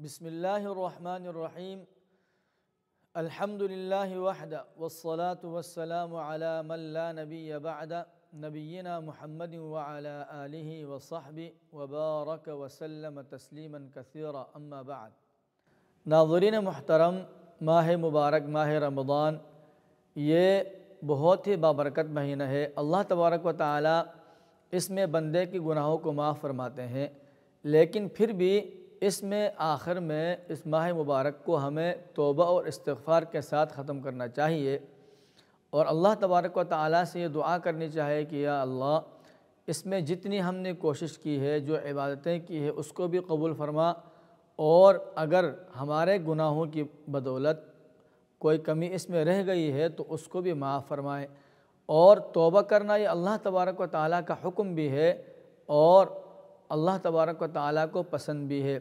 بسم اللہ الرحمن الرحیم الحمد للہ وحدہ والصلاة والسلام علی من لا نبی بعد نبینا محمد وعلی آلہ وصحبہ وبارک وسلم تسلیما کثیرا اما بعد۔ ناظرین محترم، ماہ مبارک ماہ رمضان یہ بہت ہی بابرکت مہینہ ہے۔ اللہ تبارک و تعالی اس میں بندے کے گناہوں کو معاف فرماتے ہیں، لیکن پھر بھی اس میں آخر میں اس ماہ مبارک کو ہمیں توبہ اور استغفار کے ساتھ ختم کرنا چاہیے، اور اللہ تبارک و تعالیٰ سے یہ دعا کرنی چاہیے کہ یا اللہ اس میں جتنی ہم نے کوشش کی ہے، جو عبادتیں کی ہے، اس کو بھی قبول فرما، اور اگر ہمارے گناہوں کی بدولت کوئی کمی اس میں رہ گئی ہے تو اس کو بھی معاف فرمائے۔ اور توبہ کرنا یہ اللہ تبارک و تعالیٰ کا حکم بھی ہے اور اللہ تبارک و تعالیٰ کو پسند بھی ہے۔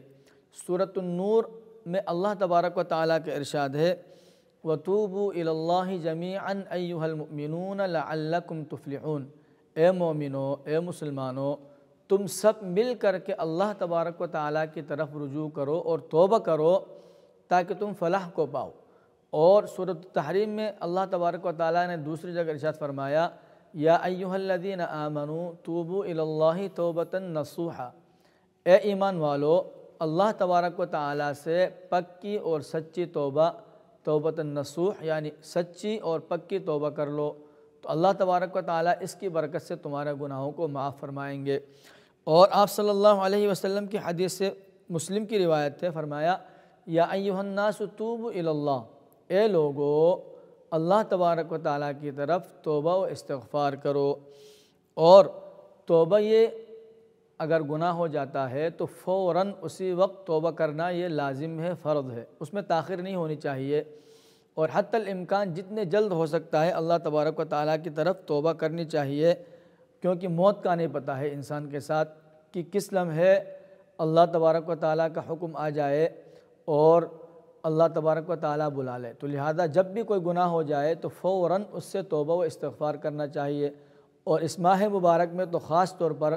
سورۃ النور میں اللہ تبارک و تعالیٰ کا ارشاد ہے وَتُوبُوا إِلَى اللَّهِ جَمِيعًا أَيُّهَا الْمُؤْمِنُونَ لَعَلَّكُمْ تُفْلِحُونَ۔ اے مومنو، اے مسلمانوں، تم سب مل کر کے اللہ تبارک و تعالیٰ کی طرف رجوع کرو اور توبہ کرو تاکہ تم فلاح کو پاؤ۔ اور سورۃ التحریم میں اللہ تبارک و تعالیٰ نے دوسری جگہ ارشاد فرمایا یا ایھا الذین آمنوا توبوا الی اللہ توبۃ نصوحا۔ اے ایمان والو، اللہ تبارک و تعالیٰ سے پکی اور سچی توبہ، توبۃ نصوح یعنی سچی اور پکی توبہ کر لو، تو اللہ تبارک و تعالیٰ اس کی برکت سے تمہارے گناہوں کو معاف فرمائیں گے۔ اور آپ صلی اللہ علیہ وسلم کی حدیث سے مسلم کی روایت ہے، فرمایا یا ایھا الناس توبوا الی اللہ، اے لوگو اللہ تبارک و تعالیٰ کی طرف توبہ و استغفار کرو۔ اور توبہ یہ اگر گناہ ہو جاتا ہے تو فوراً اسی وقت توبہ کرنا یہ لازم ہے، فرض ہے، اس میں تاخیر نہیں ہونی چاہیے، اور حتی الامکان جتنے جلد ہو سکتا ہے اللہ تبارک و تعالیٰ کی طرف توبہ کرنی چاہیے، کیونکہ موت کا نہیں پتہ ہے انسان کے ساتھ کہ کس لمحے اللہ تبارک و تعالیٰ کا حکم آ جائے اور اللہ تبارک و تعالیٰ بلا لے۔ تو لہذا جب بھی کوئی گناہ ہو جائے تو فوراً اس سے توبہ و استغفار کرنا چاہیے، اور اس ماہ مبارک میں تو خاص طور پر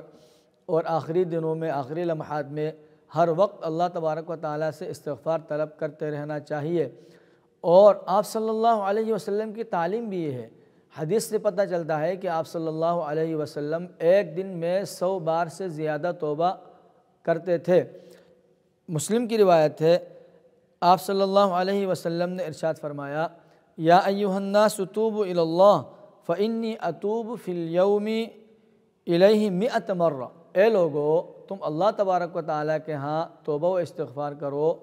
اور آخری دنوں میں، آخری لمحات میں ہر وقت اللہ تبارک و تعالیٰ سے استغفار طلب کرتے رہنا چاہیے۔ اور آپ صلی اللہ علیہ وسلم کی تعلیم بھی یہ ہے، حدیث سے پتہ چلتا ہے کہ آپ صلی اللہ علیہ وسلم ایک دن میں 100 بار سے زیادہ توبہ کرتے تھے۔ مسلم کی روایت ہے، آپ صلی اللہ علیہ وسلم نے ارشاد فرمایا یا ایھا الناس توبوا الی اللہ فانی اتوب فی اليوم الیہ 100 مرہ۔ اے لوگو، تم اللہ تبارک و تعالیٰ کے ہاں توبہ و استغفار کرو،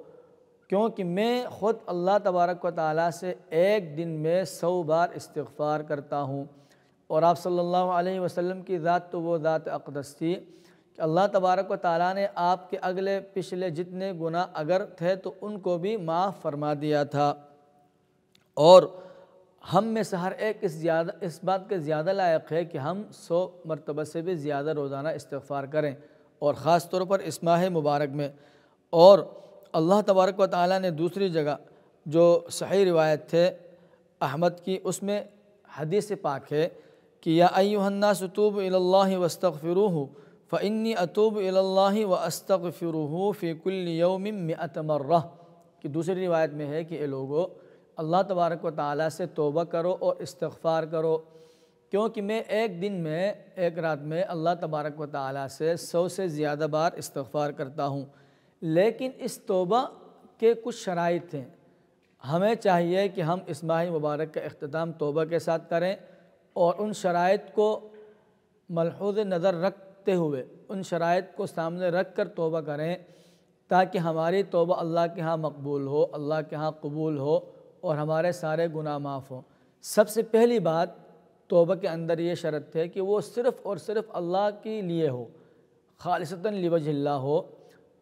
کیونکہ میں خود اللہ تبارک و تعالیٰ سے ایک دن میں 100 بار استغفار کرتا ہوں۔ اور آپ صلی اللہ علیہ وسلم کی ذات تو وہ ذات اقدس تھی کہ اللہ تبارک و تعالیٰ نے آپ کے اگلے پچھلے جتنے گناہ اگر تھے تو ان کو بھی معاف فرما دیا تھا، اور ہم میں سے ہر ایک اس بات کے زیادہ لائق ہے کہ ہم 100 مرتبہ سے بھی زیادہ روزانہ استغفار کریں، اور خاص طور پر اس ماہ مبارک میں۔ اور اللہ تبارک و تعالیٰ نے دوسری جگہ جو صحیح روایت تھے احمد کی، اس میں حدیث پاک ہے کہ یا ایھا الناس توبوا الی اللہ واستغفروہ فانی اتوب الی اللہ واستغفرہ فی کل یوم 100 مرہ، کہ دوسری روایت میں ہے کہ اے لوگو اللہ تبارک و تعالیٰ سے توبہ کرو اور استغفار کرو، کیونکہ میں ایک دن میں، ایک رات میں اللہ تبارک و تعالیٰ سے 100 سے زیادہ بار استغفار کرتا ہوں۔ لیکن اس توبہ کے کچھ شرائط ہیں، ہمیں چاہیے کہ ہم اس ماہ مبارک کا اختتام توبہ کے ساتھ کریں، اور ان شرائط کو ملحوظ نظر رکھتے ہوئے، ان شرائط کو سامنے رکھ کر توبہ کریں تاکہ ہماری توبہ اللہ کے ہاں مقبول ہو، اللہ کے ہاں قبول ہو، اور ہمارے سارے گناہ معاف ہوں۔ سب سے پہلی بات توبہ کے اندر یہ شرط ہے کہ وہ صرف اور صرف اللہ کے لیے ہو، خالصتاً لوجہ اللہ ہو،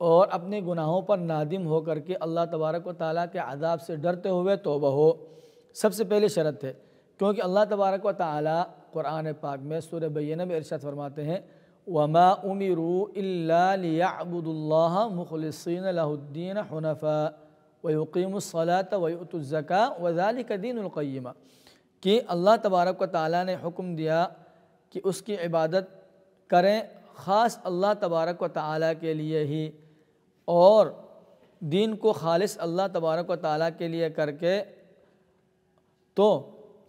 اور اپنے گناہوں پر نادم ہو کر کے اللہ تبارک و تعالیٰ کے عذاب سے ڈرتے ہوئے توبہ ہو، سب سے پہلی شرط ہے۔ کیونکہ اللہ تبارک و تعالیٰ قرآن پاک میں سورہ بینہ میں ارشاد فرماتے ہیں وَمَا أُمِرُوا إِلَّا لِيَعْبُدُوا اللَّهَ مُخْلِصِينَ لَهُ الدِّينَ حُنَفَاءَ وَيُقِيمُوا الصَّلَاةَ وَيُؤْتُوا الزَّكَاةَ وَذَلِكَ دِينُ الْقَيِّمَةِ، کہ اللہ تبارک و تعالیٰ نے حکم دیا کہ اس کی عبادت کریں خاص اللہ تبارک و تعالیٰ کے لیے ہی، اور دین کو خالص اللہ تبارک و تعالیٰ کے لیے کر کے، تو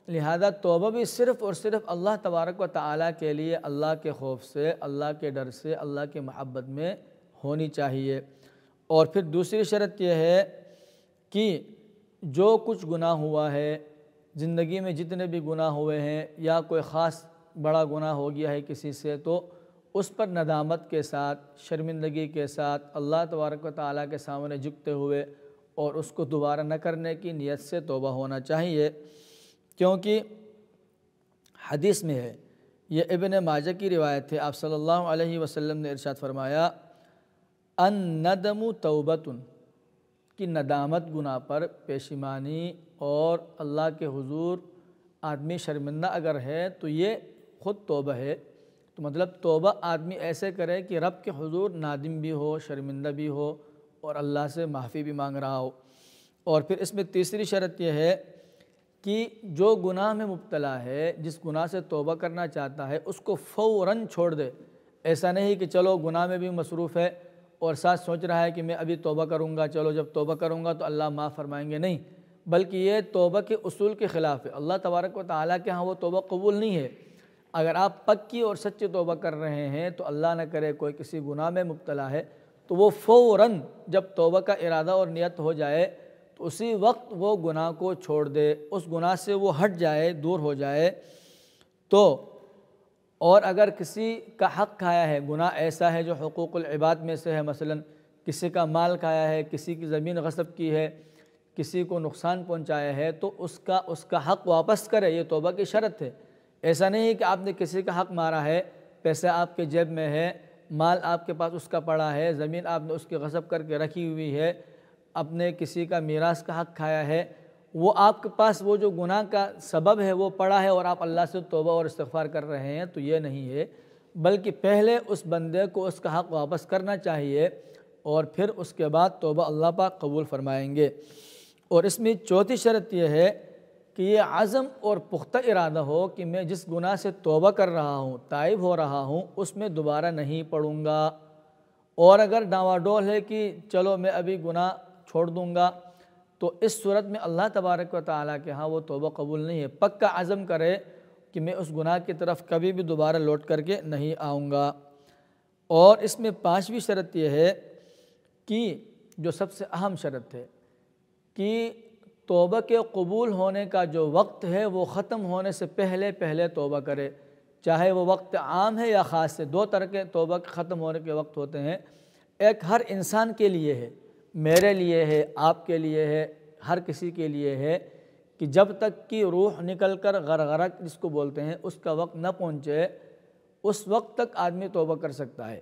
لہذا توبہ بھی صرف اور صرف اللہ تبارک و تعالیٰ کے لیے، اللہ کے خوف سے، اللہ کے ڈر سے، اللہ کی محبت میں ہونی چاہیے۔ اور پھر دوسری شرط یہ ہے کہ جو کچھ گناہ ہوا ہے، زندگی میں جتنے بھی گناہ ہوئے ہیں، یا کوئی خاص بڑا گناہ ہو گیا ہے کسی سے، تو اس پر ندامت کے ساتھ، شرمندگی کے ساتھ اللہ تبارک و تعالیٰ کے سامنے جھکتے ہوئے اور اس کو دوبارہ نہ کرنے کی نیت سے توبہ ہونا چاہیے، کیونکہ حدیث میں ہے، یہ ابن ماجہ کی روایت ہے، آپ صلی اللہ علیہ وسلم نے ارشاد فرمایا الندم توبۃ، کہ ندامت گناہ پر، پشیمانی اور اللہ کے حضور آدمی شرمندہ اگر ہے تو یہ خود توبہ ہے۔ تو مطلب توبہ آدمی ایسے کرے کہ رب کے حضور نادم بھی ہو، شرمندہ بھی ہو اور اللہ سے معافی بھی مانگ رہا ہو۔ اور پھر اس میں تیسری شرط یہ ہے کہ جو گناہ میں مبتلا ہے، جس گناہ سے توبہ کرنا چاہتا ہے، اس کو فوراً چھوڑ دے۔ ایسا نہیں کہ چلو گناہ میں بھی مصروف ہے اور ساتھ سوچ رہا ہے کہ میں ابھی توبہ کروں گا، چلو جب توبہ کروں گا تو اللہ معاف فرمائیں گے، نہیں، بلکہ یہ توبہ کے اصول کے خلاف ہے۔ اللہ تبارک و تعالیٰ کے ہاں وہ توبہ قبول نہیں ہے۔ اگر آپ پکی اور سچی توبہ کر رہے ہیں تو اللہ نہ کرے کوئی کسی گناہ میں مبتلا ہے تو وہ فوراً جب توبہ کا ارادہ اور نیت ہو جائے تو اسی وقت وہ گناہ کو چھوڑ دے، اس گناہ سے وہ ہٹ جائے، دور ہو جائے۔ تو اور اگر کسی کا حق کھایا ہے، گناہ ایسا ہے جو حقوق العباد میں سے ہے، مثلا کسی کا مال کھایا ہے، کسی کی زمین غصب کی ہے، کسی کو نقصان پہنچایا ہے، تو اس کا حق واپس کرے، یہ توبہ کی شرط ہے۔ ایسا نہیں ہے کہ آپ نے کسی کا حق مارا ہے، پیسہ آپ کے جیب میں ہے، مال آپ کے پاس اس کا پڑا ہے، زمین آپ نے اس کی غصب کر کے رکھی ہوئی ہے، اپنے کسی کا میراث کا حق کھایا ہے، وہ آپ کے پاس وہ جو گناہ کا سبب ہے وہ پڑا ہے اور آپ اللہ سے توبہ اور استغفار کر رہے ہیں، تو یہ نہیں ہے، بلکہ پہلے اس بندے کو اس کا حق واپس کرنا چاہیے اور پھر اس کے بعد توبہ اللہ پاک قبول فرمائیں گے۔ اور اس میں چوتھی شرط یہ ہے کہ یہ عزم اور پختہ ارادہ ہو کہ میں جس گناہ سے توبہ کر رہا ہوں، تائب ہو رہا ہوں، اس میں دوبارہ نہیں پڑوں گا۔ اور اگر ڈاواڈول ہے کہ چلو میں ابھی گناہ چھوڑ دوں گا، تو اس صورت میں اللہ تبارک و تعالیٰ کے ہاں وہ توبہ قبول نہیں ہے۔ پکا عزم کرے کہ میں اس گناہ کی طرف کبھی بھی دوبارہ لوٹ کر کے نہیں آؤں گا۔ اور اس میں پانچویں شرط یہ ہے کہ جو سب سے اہم شرط ہے کہ توبہ کے قبول ہونے کا جو وقت ہے وہ ختم ہونے سے پہلے پہلے توبہ کرے، چاہے وہ وقت عام ہے یا خاص ہے۔ دو طرح کے توبہ کے ختم ہونے کے وقت ہوتے ہیں، ایک ہر انسان کے لیے ہے، میرے لیے ہے، آپ کے لیے ہے، ہر کسی کے لیے ہے کہ جب تک کہ روح نکل کر غرغرہ جس کو بولتے ہیں اس کا وقت نہ پہنچے، اس وقت تک آدمی توبہ کر سکتا ہے۔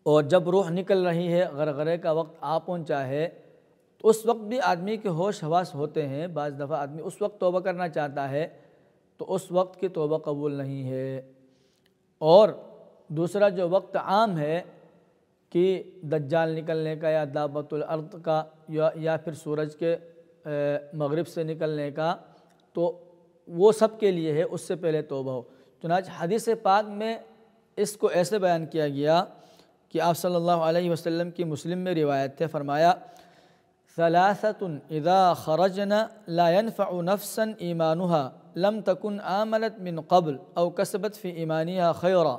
اور جب روح نکل رہی ہے، غرغرے کا وقت آ پہنچا ہے، تو اس وقت بھی آدمی کے ہوش حواس ہوتے ہیں، بعض دفعہ آدمی اس وقت توبہ کرنا چاہتا ہے تو اس وقت کی توبہ قبول نہیں ہے۔ اور دوسرا جو وقت عام ہے کہ دجال نکلنے کا یا دابۃ الارض کا یا پھر سورج کے مغرب سے نکلنے کا، تو وہ سب کے لیے ہے، اس سے پہلے توبہ ہو۔ چنانچہ حدیث پاک میں اس کو ایسے بیان کیا گیا کہ آپ صلی اللہ علیہ وسلم کی مسلم میں روایت ہے، فرمایا ثلاثة اذا خرجنا لا ينفع نفسا ایمانها لم تكن آمنت من قبل او کسبت في ایمانها خیرا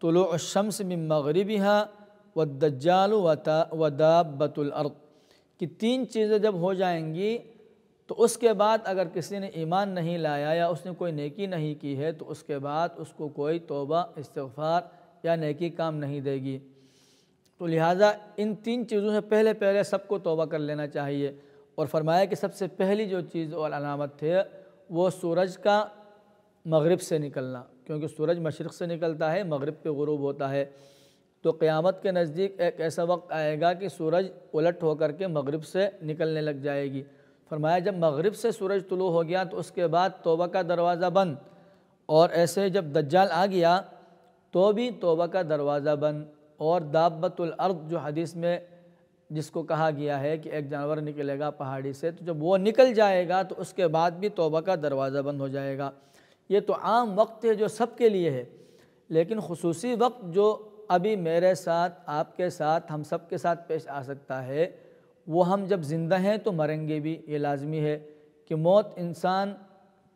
طلوع الشمس من مغربها والدجال ودابۃ الارض، کہ تین چیزیں جب ہو جائیں گی تو اس کے بعد اگر کسی نے ایمان نہیں لایا یا اس نے کوئی نیکی نہیں کی ہے تو اس کے بعد اس کو کوئی توبہ، استغفار یا نیکی کام نہیں دے گی۔ تو لہٰذا ان تین چیزوں سے پہلے پہلے سب کو توبہ کر لینا چاہیے۔ اور فرمایا کہ سب سے پہلی جو چیز اور علامت ہے وہ سورج کا مغرب سے نکلنا، کیونکہ سورج مشرق سے نکلتا ہے، مغرب پہ غروب ہوتا ہے، تو قیامت کے نزدیک ایک ایسا وقت آئے گا کہ سورج الٹ ہو کر کے مغرب سے نکلنے لگ جائے گی۔ فرمایا جب مغرب سے سورج طلوع ہو گیا تو اس کے بعد توبہ کا دروازہ بند، اور ایسے جب دجال آ گیا تو بھی توبہ کا دروازہ بند۔ اور دابۃ الارض جو حدیث میں جس کو کہا گیا ہے کہ ایک جانور نکلے گا پہاڑی سے، تو جب وہ نکل جائے گا تو اس کے بعد بھی توبہ کا دروازہ بند ہو جائے گا۔ یہ تو عام وقت ہے جو سب کے لیے ہے، لیکن خصوصی وقت جو ابھی میرے ساتھ، آپ کے ساتھ، ہم سب کے ساتھ پیش آ سکتا ہے، وہ ہم جب زندہ ہیں تو مریں گے بھی، یہ لازمی ہے کہ موت انسان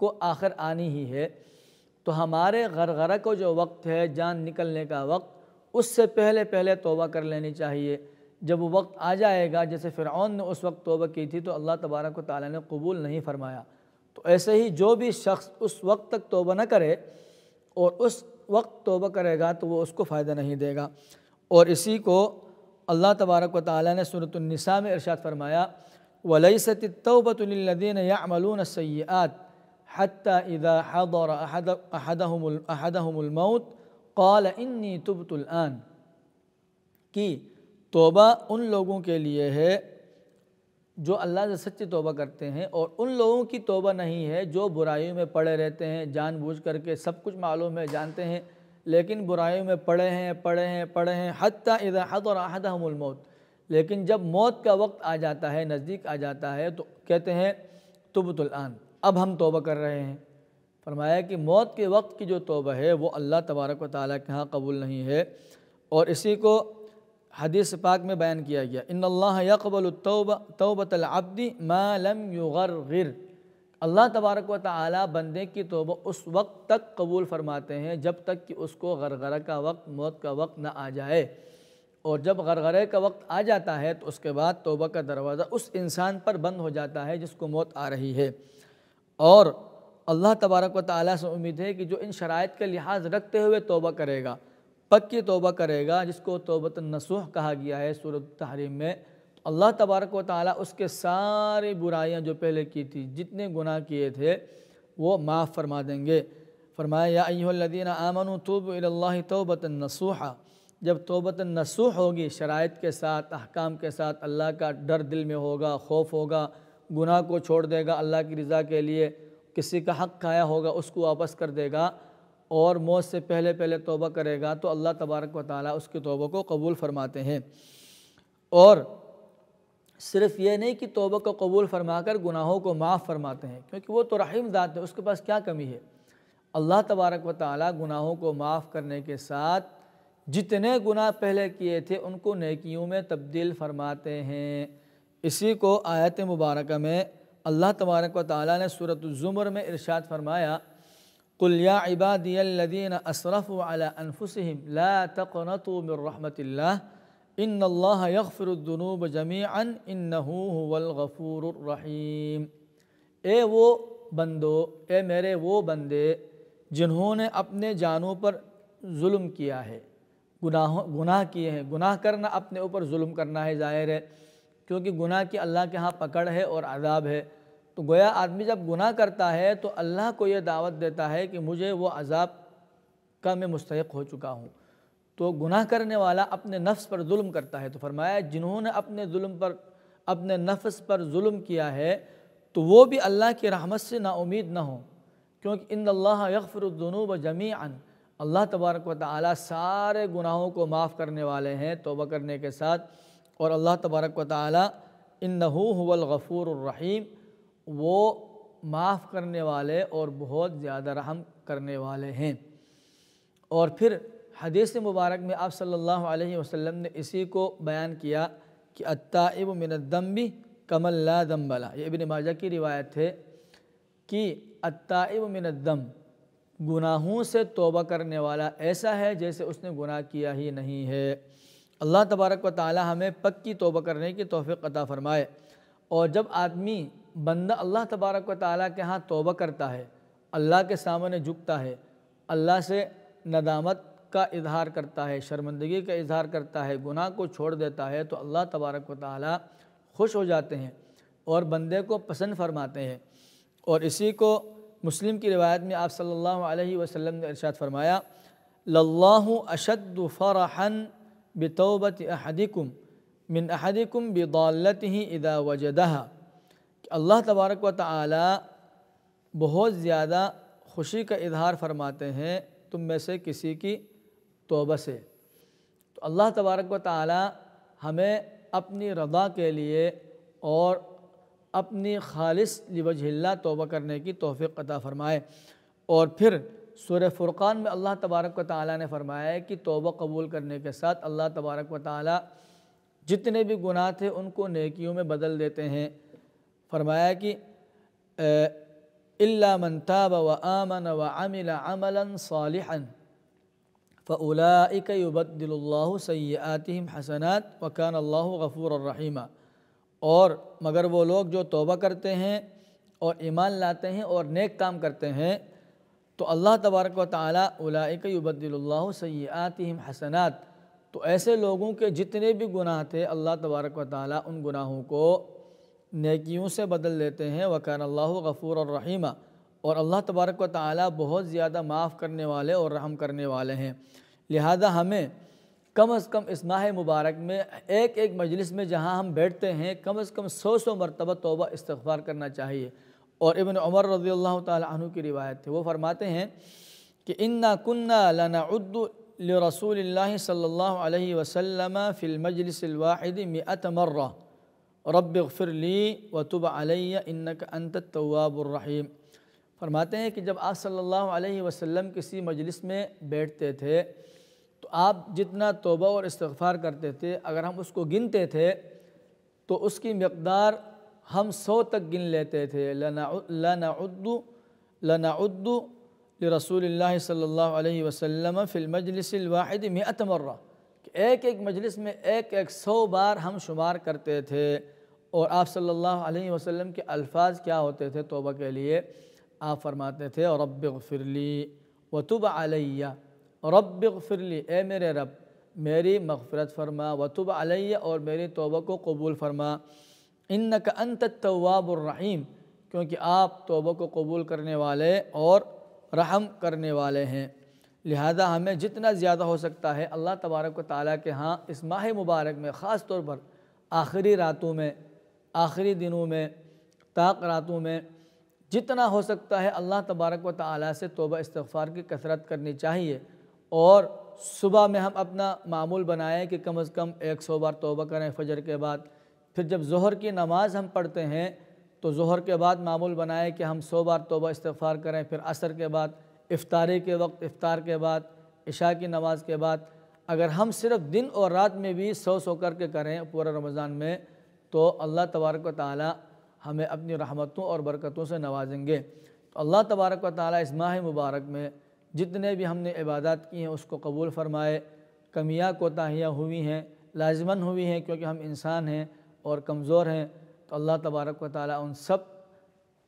کو آخر آنی ہی ہے۔ تو ہمارے غرغرہ کو جو وقت ہے، جان نکلنے کا وقت، اس سے پہلے توبہ کر لینی چاہیے۔ جب وہ وقت آ جائے گا، جیسے فرعون نے اس وقت توبہ کی تھی تو اللہ تبارک و تعالیٰ نے قبول نہیں فرمایا، تو ایسے ہی جو بھی شخص اس وقت تک توبہ نہ کرے اور اس وقت توبہ کرے گا تو وہ اس کو فائدہ نہیں دے گا۔ اور اسی کو اللہ تبارک و تعالیٰ نے سورۃ النساء میں ارشاد فرمایا، وَلَيْسَتِ التَّوْبَةُ لِلَّذِينَ يَعْمَلُونَ السَّيِّئَاتِ حَتَّى إِذَا حَضَرَ أَحَدَهُمُ الْمَوْتُ قَالَ إِنِّي تُبْتُ الْآنَ، کہ توبہ ان لوگوں کے لیے ہے جو اللہ سے سچی توبہ کرتے ہیں، اور ان لوگوں کی توبہ نہیں ہے جو برائیوں میں پڑے رہتے ہیں، جان بوجھ کر کے سب کچھ معلوم ہے، جانتے ہیں، لیکن برائیوں میں پڑے ہیں حتیٰ اذا حضر احدہم الموت، لیکن جب موت کا وقت آ جاتا ہے، نزدیک آ جاتا ہے، تو کہتے ہیں تبت الآن، اب ہم توبہ کر رہے ہیں۔ فرمایا کہ موت کے وقت کی جو توبہ ہے وہ اللہ تبارک و تعالیٰ کے ہاں قبول نہیں ہے۔ اور اسی کو حدیث پاک میں بیان کیا گیا، ان اللہ یقبل توبۃ العبد ما لم یغرغر، اللہ تبارک و تعالیٰ بندے کی توبہ اس وقت تک قبول فرماتے ہیں جب تک کہ اس کو غرغرہ کا وقت، موت کا وقت نہ آ جائے، اور جب غرغرے کا وقت آ جاتا ہے تو اس کے بعد توبہ کا دروازہ اس انسان پر بند ہو جاتا ہے جس کو موت آ رہی ہے۔ اور اللہ تبارک و تعالیٰ سے امید ہے کہ جو ان شرائط کا لحاظ رکھتے ہوئے توبہ کرے گا، پکی توبہ کرے گا، جس کو توبۃ النصوح کہا گیا ہے سورۃ التحریم میں، اللہ تبارک و تعالیٰ اس کے ساری برائیاں جو پہلے کی تھی، جتنے گناہ کیے تھے، وہ معاف فرما دیں گے۔ فرمایا یا ایھا الذین آمنوا توبوا الی اللہ توبۃ نصوحا، جب توبۃ نصوح ہوگی، شرائط کے ساتھ، احکام کے ساتھ، اللہ کا ڈر دل میں ہوگا، خوف ہوگا، گناہ کو چھوڑ دے گا اللہ کی رضا کے لیے، کسی کا حق کھایا ہوگا اس کو واپس کر دے گا، اور موت سے پہلے توبہ کرے گا، تو اللہ تبارک و تعالیٰ اس کی توبہ کو قبول فرماتے ہیں۔ اور صرف یہ نہیں کہ توبہ کو قبول فرما کر گناہوں کو معاف فرماتے ہیں، کیونکہ وہ تو رحیم ذات ہے، اس کے پاس کیا کمی ہے۔ اللہ تبارک و تعالیٰ گناہوں کو معاف کرنے کے ساتھ جتنے گناہ پہلے کیے تھے ان کو نیکیوں میں تبدیل فرماتے ہیں۔ اسی کو آیت مبارکہ میں اللہ تبارک و تعالیٰ نے سورۃ الزمر میں ارشاد فرمایا، قُلْ يَا عِبَادِيَ الَّذِينَ أَسْرَفُوا عَلَىٰ أَنفُسِهِمْ لَا تَقْنَطُوا مِن رَحْمَةِ اللَّهِ إِنَّ اللَّهَ يَغْفِرُ الذُّنُوبَ جَمِيعًا إِنَّهُ هُوَ الْغَفُورُ الرَّحِيمُ، اے وہ بندو، اے میرے وہ بندے جنہوں نے اپنے جانوں پر ظلم کیا ہے، گناہ کیے ہیں۔ گناہ کرنا اپنے اوپر ظلم کرنا ہے، ظاہر ہے، کیونکہ گناہ کی اللہ کے ہاں پکڑ ہے اور عذاب ہے۔ تو گویا آدمی جب گناہ کرتا ہے تو اللہ کو یہ دعوت دیتا ہے کہ مجھے وہ عذاب کا میں مستحق ہو چکا ہوں۔ تو گناہ کرنے والا اپنے نفس پر ظلم کرتا ہے، تو فرمایا جنہوں نے اپنے نفس پر ظلم کیا ہے تو وہ بھی اللہ کی رحمت سے نا امید نہ ہوں، کیونکہ ان اللہ یغفر الذنوب جمیعا، اللہ تبارک و تعالیٰ سارے گناہوں کو معاف کرنے والے ہیں توبہ کرنے کے ساتھ۔ اور اللہ تبارک و تعالیٰ انہ هو الغفور الرحیم، وہ معاف کرنے والے اور بہت زیادہ رحم کرنے والے ہیں۔ اور پھر حدیث مبارک میں آپ صلی اللہ علیہ وسلم نے اسی کو بیان کیا کہ التائب من الذنب کمن لا ذنب لہ، یہ ابن ماجہ کی روایت ہے کہ التائب من الذنب، گناہوں سے توبہ کرنے والا ایسا ہے جیسے اس نے گناہ کیا ہی نہیں ہے۔ اللہ تبارک و تعالی ہمیں پکی توبہ کرنے کی توفیق عطا فرمائے۔ اور جب آدمی بندہ اللہ تبارک و تعالیٰ کے ہاں توبہ کرتا ہے، اللہ کے سامنے جھکتا ہے، اللہ سے ندامت کا اظہار کرتا ہے، شرمندگی کا اظہار کرتا ہے، گناہ کو چھوڑ دیتا ہے، تو اللہ تبارک و تعالیٰ خوش ہو جاتے ہیں اور بندے کو پسند فرماتے ہیں۔ اور اسی کو مسلم کی روایت میں آپ صلی اللہ علیہ وسلم نے ارشاد فرمایا، للہ اشد فرحا بتوبت احدکم من احدکم بضالتہ اذا وجدہا، کہ اللہ تبارک و تعالی بہت زیادہ خوشی کا اظہار فرماتے ہیں تم میں سے کسی کی توبہ سے۔ تو اللہ تبارک و تعالی ہمیں اپنی رضا کے لیے اور اپنی خالص لوجہ اللہ توبہ کرنے کی توفیق عطا فرمائے۔ اور پھر سورہ فرقان میں اللہ تبارک و تعالیٰ نے فرمایا ہے کہ توبہ قبول کرنے کے ساتھ اللہ تبارک و تعالیٰ جتنے بھی گناہ تھے ان کو نیکیوں میں بدل دیتے ہیں۔ فرمایا کہ إِلَّا مَنْ تَابَ وَآمَنَ وَعَمِلَ عَمَلًا صَالِحًا فَأُولَٰئِكَ يُبَدِّلُ اللَّهُ سَيِّئَاتِهِمْ حَسَنَاتٍ وَكَانَ اللَّهُ غَفُورًا رَحِيمًا۔ اور مگر وہ لوگ جو توبہ کرتے ہیں اور ایمان لاتے ہیں اور نیک کام کرتے ہیں تو اللہ تبارک و تعالیٰ اولئک یبدل اللہ سیئاتہم حسنات، تو ایسے لوگوں کے جتنے بھی گناہ تھے اللہ تبارک و تعالیٰ ان گناہوں کو نیکیوں سے بدل دیتے ہیں۔ وکان اللہ غفور الرحیم، اور اللہ تبارک و تعالیٰ بہت زیادہ معاف کرنے والے اور رحم کرنے والے ہیں۔ لہذا ہمیں کم از کم اس ماہ مبارک میں ایک ایک مجلس میں جہاں ہم بیٹھتے ہیں کم از کم 100 مرتبہ توبہ استغفار کرنا چاہیے۔ اور ابن عمر رضی اللہ تعالی عنہ کی روایت ہے، وہ فرماتے ہیں کہ انا کنا لنعد لرسول اللہ صلی اللہ علیہ وسلم فی المجلس الواحد 100 مرہ رب اغفر لی وتب علی انک انت التواب الرحیم۔ فرماتے ہیں کہ جب آپ صلی اللہ علیہ وسلم کسی مجلس میں بیٹھتے تھے تو آپ جتنا توبہ اور استغفار کرتے تھے اگر ہم اس کو گنتے تھے تو اس کی مقدار ہم 100 تک گن لیتے تھے۔ لنعد لرسول اللہ صلی اللہ علیہ وسلم فی المجلس الواحد 100 مرہ، کہ ایک ایک مجلس میں ایک 100 بار ہم شمار کرتے تھے۔ اور آپ صلی اللہ علیہ وسلم کے الفاظ کیا ہوتے تھے توبہ کے لیے؟ آپ فرماتے تھے رب اغفر لی وتب علی، رب اغفر لی، اے میرے رب میری مغفرت فرما، وتب علی، اور میری توبہ کو قبول فرما، انک انت التواب الرحیم، کیونکہ آپ توبہ کو قبول کرنے والے اور رحم کرنے والے ہیں۔ لہذا ہمیں جتنا زیادہ ہو سکتا ہے اللہ تبارک و تعالیٰ کے ہاں اس ماہ مبارک میں، خاص طور پر آخری راتوں میں، آخری دنوں میں، طاق راتوں میں، جتنا ہو سکتا ہے اللہ تبارک و تعالیٰ سے توبہ استغفار کی کثرت کرنی چاہیے۔ اور صبح میں ہم اپنا معمول بنائیں کہ کم از کم 100 بار توبہ کریں فجر کے بعد، پھر جب ظہر کی نماز ہم پڑھتے ہیں تو ظہر کے بعد معمول بنائیں کہ ہم 100 بار توبہ استغفار کریں، پھر عصر کے بعد، افطاری کے وقت، افطار کے بعد، عشاء کی نماز کے بعد۔ اگر ہم صرف دن اور رات میں بھی 100 کر کے کریں پورے رمضان میں تو اللہ تبارک و تعالیٰ ہمیں اپنی رحمتوں اور برکتوں سے نوازیں گے۔ تو اللہ تبارک و تعالیٰ اس ماہ مبارک میں جتنے بھی ہم نے عبادات کی ہیں اس کو قبول فرمائے۔ کمیاں کوتاہیاں ہوئی ہیں، لازماً ہوئی ہیں، کیونکہ ہم انسان ہیں اور کمزور ہیں، تو اللہ تبارک و تعالیٰ ان سب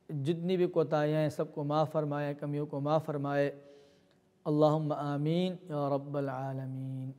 جتنی بھی کوتاہیاں ہیں سب کو معاف فرمائے، کمیوں کو معاف فرمائے۔ اللہم آمین یا رب العالمین۔